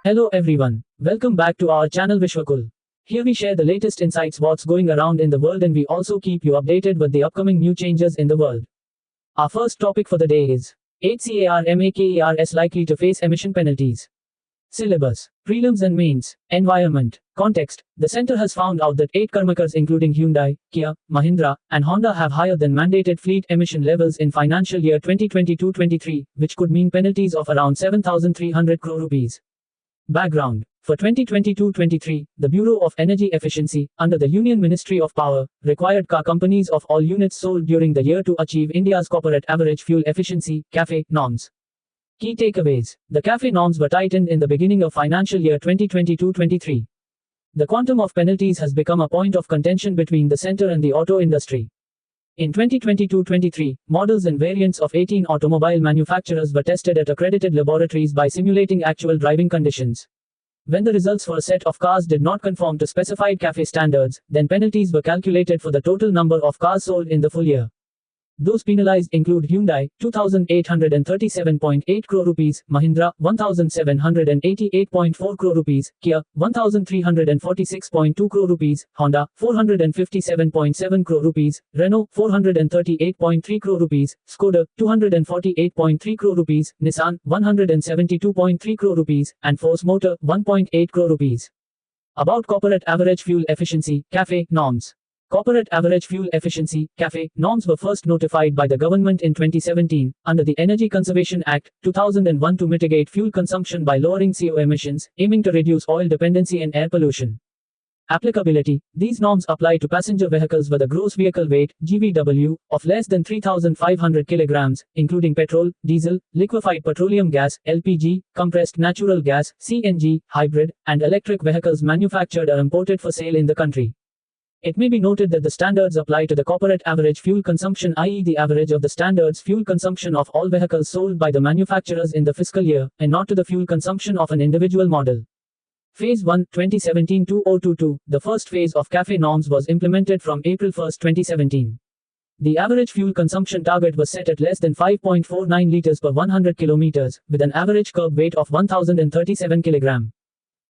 Hello everyone, welcome back to our channel Vishwakul. Here we share the latest insights what's going around in the world and we also keep you updated with the upcoming new changes in the world. Our first topic for the day is 8 CARMAKERS likely to face emission penalties. Syllabus, prelims and mains, environment, context. The center has found out that 8 carmakers including Hyundai, Kia, Mahindra, and Honda have higher than mandated fleet emission levels in financial year 2022-23, which could mean penalties of around 7,300 crore rupees. Background. For 2022-23, the Bureau of Energy Efficiency, under the Union Ministry of Power, required car companies of all units sold during the year to achieve India's corporate average fuel efficiency (CAFE) norms. Key takeaways. The CAFE norms were tightened in the beginning of financial year 2022-23. The quantum of penalties has become a point of contention between the center and the auto industry. In 2022-23, models and variants of 18 automobile manufacturers were tested at accredited laboratories by simulating actual driving conditions. When the results for a set of cars did not conform to specified CAFE standards, then penalties were calculated for the total number of cars sold in the full year. Those penalized include Hyundai, 2,837.8 crore rupees, Mahindra, 1,788.4 crore rupees, Kia, 1,346.2 crore rupees, Honda, 457.7 crore rupees, Renault, 438.3 crore rupees, Skoda, 248.3 crore rupees, Nissan, 172.3 crore rupees, and Force Motor, 1.8 crore rupees. About corporate average fuel efficiency, CAFE norms. Corporate average fuel efficiency (CAFE) norms were first notified by the government in 2017 under the Energy Conservation Act 2001 to mitigate fuel consumption by lowering CO emissions, aiming to reduce oil dependency and air pollution. Applicability. These norms apply to passenger vehicles with a gross vehicle weight (GVW) of less than 3,500 kilograms, including petrol, diesel, liquefied petroleum gas (LPG), compressed natural gas (CNG), hybrid, and electric vehicles manufactured or imported for sale in the country. It may be noted that the standards apply to the corporate average fuel consumption, i.e. the average of the standards fuel consumption of all vehicles sold by the manufacturers in the fiscal year, and not to the fuel consumption of an individual model. Phase 1, 2017-2022, the first phase of CAFE norms was implemented from April 1, 2017. The average fuel consumption target was set at less than 5.49 liters per 100 kilometers, with an average curb weight of 1,037 kg.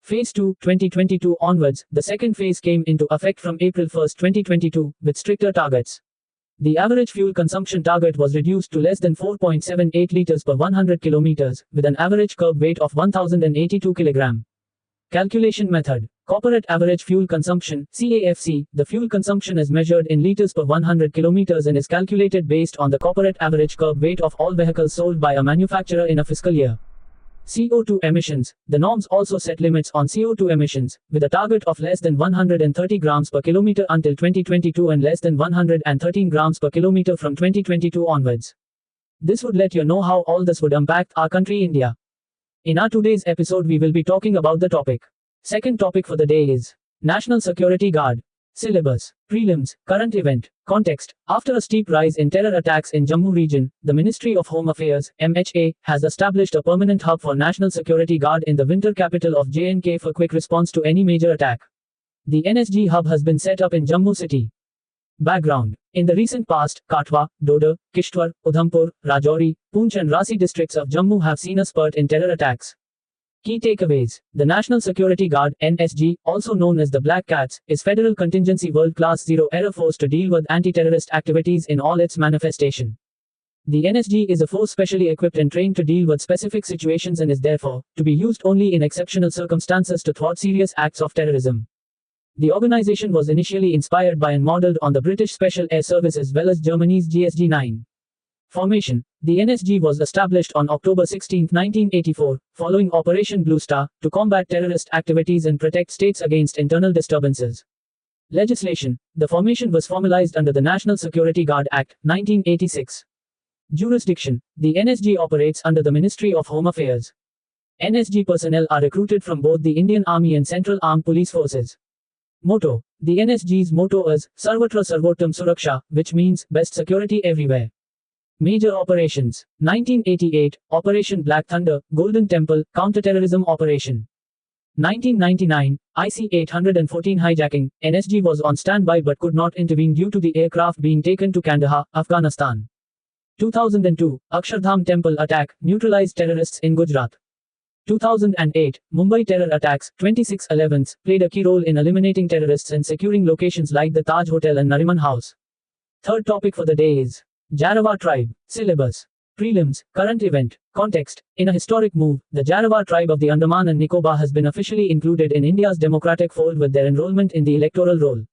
Phase 2, 2022 onwards, the second phase came into effect from April 1, 2022, with stricter targets. The average fuel consumption target was reduced to less than 4.78 liters per 100 kilometers, with an average curb weight of 1,082 kg. Calculation method. Corporate average fuel consumption, CAFC, the fuel consumption is measured in liters per 100 kilometers and is calculated based on the corporate average curb weight of all vehicles sold by a manufacturer in a fiscal year. CO2 emissions. The norms also set limits on CO2 emissions, with a target of less than 130 grams per kilometer until 2022 and less than 113 grams per kilometer from 2022 onwards. This would let you know how all this would impact our country India. In our today's episode we will be talking about the topic. Second topic for the day is National Security Guard. Syllabus, prelims, current event, context. After a steep rise in terror attacks in Jammu region, the Ministry of Home Affairs, MHA, has established a permanent hub for National Security Guard in the winter capital of J&K for quick response to any major attack. The NSG hub has been set up in Jammu city. Background. In the recent past, Katwa, Dodar, Kishtwar, Udhampur, Rajouri, Poonch and Rasi districts of Jammu have seen a spurt in terror attacks. Key takeaways. The National Security Guard, NSG, also known as the Black Cats, is Federal Contingency World-Class Zero-Error Force to deal with anti-terrorist activities in all its manifestation. The NSG is a force specially equipped and trained to deal with specific situations and is therefore to be used only in exceptional circumstances to thwart serious acts of terrorism. The organization was initially inspired by and modeled on the British Special Air Service as well as Germany's GSG-9. Formation. The NSG was established on October 16, 1984, following Operation Blue Star, to combat terrorist activities and protect states against internal disturbances. Legislation. The formation was formalized under the National Security Guard Act, 1986. Jurisdiction. The NSG operates under the Ministry of Home Affairs. NSG personnel are recruited from both the Indian Army and Central Armed Police Forces. Motto. The NSG's motto is Sarvatra Sarvottam Suraksha, which means best security everywhere. Major operations. 1988, Operation Black Thunder, Golden Temple, Counter-Terrorism Operation. 1999, IC-814 hijacking, NSG was on standby but could not intervene due to the aircraft being taken to Kandahar, Afghanistan. 2002, Akshardham Temple attack, neutralized terrorists in Gujarat. 2008, Mumbai terror attacks, 26/11s, played a key role in eliminating terrorists and securing locations like the Taj Hotel and Nariman House. Third topic for the day is JARAWA tribe. Syllabus. Prelims, current event, context. In a historic move, the JARAWA tribe of the Andaman and Nicobar has been officially included in India's democratic fold with their enrollment in the electoral roll.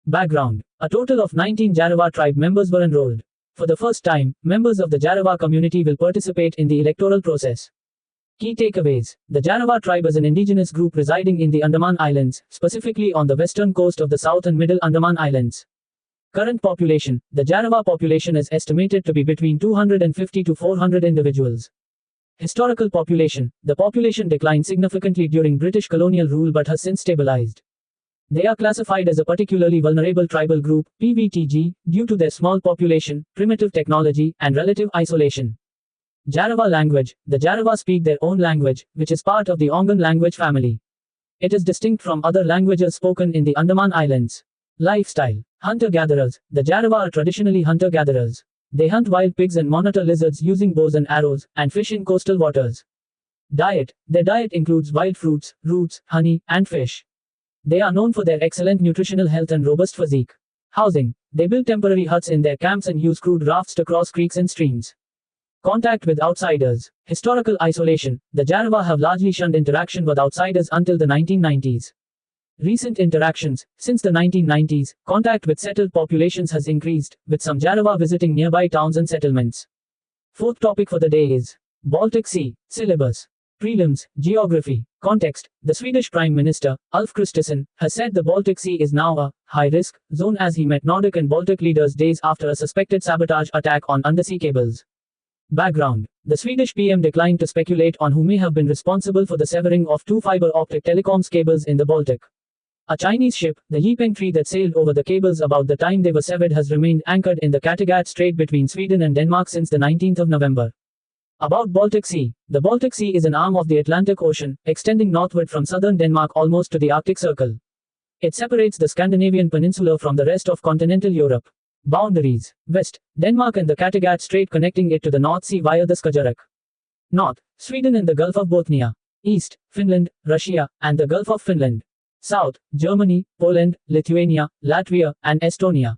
Background. A total of 19 JARAWA tribe members were enrolled. For the first time, members of the JARAWA community will participate in the electoral process. Key takeaways. The JARAWA tribe is an indigenous group residing in the Andaman Islands, specifically on the western coast of the South and Middle Andaman Islands. Current population. The JARAWA population is estimated to be between 250 to 400 individuals. Historical population. The population declined significantly during British colonial rule but has since stabilized. They are classified as a particularly vulnerable tribal group, PVTG, due to their small population, primitive technology, and relative isolation. JARAWA language. The JARAWA speak their own language, which is part of the Ongan language family. It is distinct from other languages spoken in the Andaman Islands. Lifestyle. Hunter-gatherers. The JARAWA are traditionally hunter-gatherers. They hunt wild pigs and monitor lizards using bows and arrows, and fish in coastal waters. Diet. Their diet includes wild fruits, roots, honey, and fish. They are known for their excellent nutritional health and robust physique. Housing. They build temporary huts in their camps and use crude rafts to cross creeks and streams. Contact with outsiders. Historical isolation. The JARAWA have largely shunned interaction with outsiders until the 1990s. Recent interactions. Since the 1990s, contact with settled populations has increased, with some JARAWA visiting nearby towns and settlements. Fourth topic for the day is Baltic Sea. Syllabus. Prelims, geography, context. The Swedish Prime Minister, Ulf Kristersson, has said the Baltic Sea is now a high-risk zone as he met Nordic and Baltic leaders days after a suspected sabotage attack on undersea cables. Background. The Swedish PM declined to speculate on who may have been responsible for the severing of two fiber optic telecoms cables in the Baltic. A Chinese ship, the Yipeng 3 that sailed over the cables about the time they were severed has remained anchored in the Kattegat Strait between Sweden and Denmark since the 19th of November. About Baltic Sea. The Baltic Sea is an arm of the Atlantic Ocean, extending northward from southern Denmark almost to the Arctic Circle. It separates the Scandinavian peninsula from the rest of continental Europe. Boundaries. West, Denmark and the Kattegat Strait connecting it to the North Sea via the Skagerrak. North, Sweden and the Gulf of Bothnia. East, Finland, Russia, and the Gulf of Finland. South, Germany, Poland, Lithuania, Latvia, and Estonia.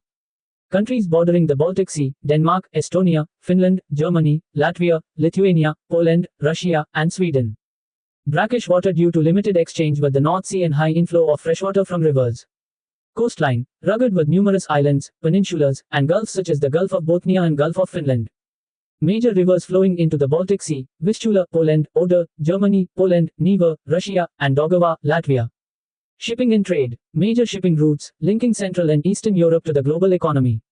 Countries bordering the Baltic Sea: Denmark, Estonia, Finland, Germany, Latvia, Lithuania, Poland, Russia, and Sweden. Brackish water due to limited exchange with the North Sea and high inflow of freshwater from rivers. Coastline, rugged with numerous islands, peninsulas, and gulfs such as the Gulf of Bothnia and Gulf of Finland. Major rivers flowing into the Baltic Sea: Vistula, Poland; Oder, Germany; Poland; Neva, Russia; and Daugava, Latvia. Shipping and trade. Major shipping routes, linking Central and Eastern Europe to the global economy.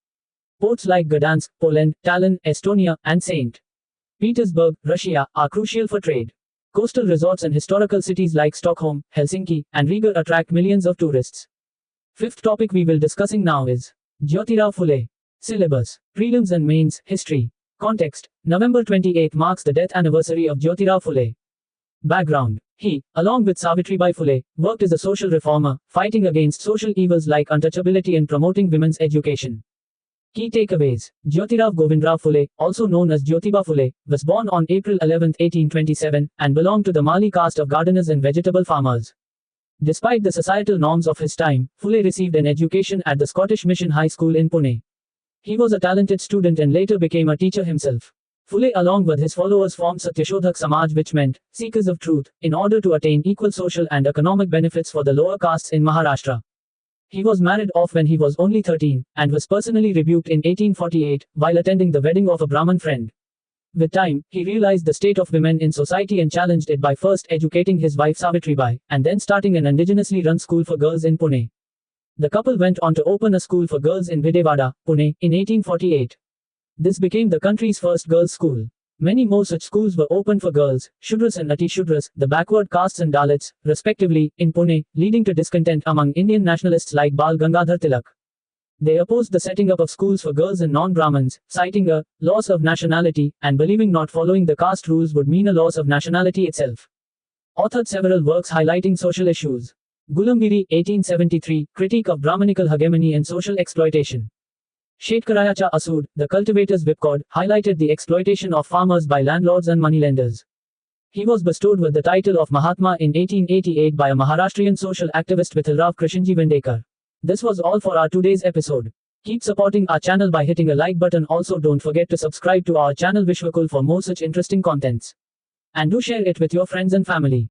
Ports like Gdansk, Poland; Tallinn, Estonia; and St. Petersburg, Russia, are crucial for trade. Coastal resorts and historical cities like Stockholm, Helsinki, and Riga attract millions of tourists. Fifth topic we will discussing now is Jyotirao Phule. Syllabus. Prelims and mains. History. Context. November 28 marks the death anniversary of Jyotirao Phule. Background. He, along with Savitribai Phule, worked as a social reformer, fighting against social evils like untouchability and promoting women's education. Key takeaways. Jyotirao Govindrao Phule, also known as Jyotiba Phule, was born on April 11, 1827, and belonged to the Mali caste of gardeners and vegetable farmers. Despite the societal norms of his time, Phule received an education at the Scottish Mission High School in Pune. He was a talented student and later became a teacher himself. Phule along with his followers formed Satyashodhak Samaj, which meant seekers of truth, in order to attain equal social and economic benefits for the lower castes in Maharashtra. He was married off when he was only 13, and was personally rebuked in 1848, while attending the wedding of a Brahmin friend. With time, he realized the state of women in society and challenged it by first educating his wife Savitribai, and then starting an indigenously run school for girls in Pune. The couple went on to open a school for girls in Videwada, Pune, in 1848. This became the country's first girls' school. Many more such schools were opened for girls, Shudras and Ati Shudras, the backward castes and Dalits, respectively, in Pune, leading to discontent among Indian nationalists like Bal Gangadhar Tilak. They opposed the setting up of schools for girls and non-Brahmins, citing a loss of nationality, and believing not following the caste rules would mean a loss of nationality itself. Authored several works highlighting social issues. Gulamgiri, 1873, Critique of Brahmanical Hegemony and Social Exploitation. Shetkarayacha Asud, The Cultivator's Whipcord, highlighted the exploitation of farmers by landlords and moneylenders. He was bestowed with the title of Mahatma in 1888 by a Maharashtrian social activist Jyotirao Phule. This was all for our today's episode. Keep supporting our channel by hitting a like button. Also, don't forget to subscribe to our channel Vishwakul for more such interesting contents. And do share it with your friends and family.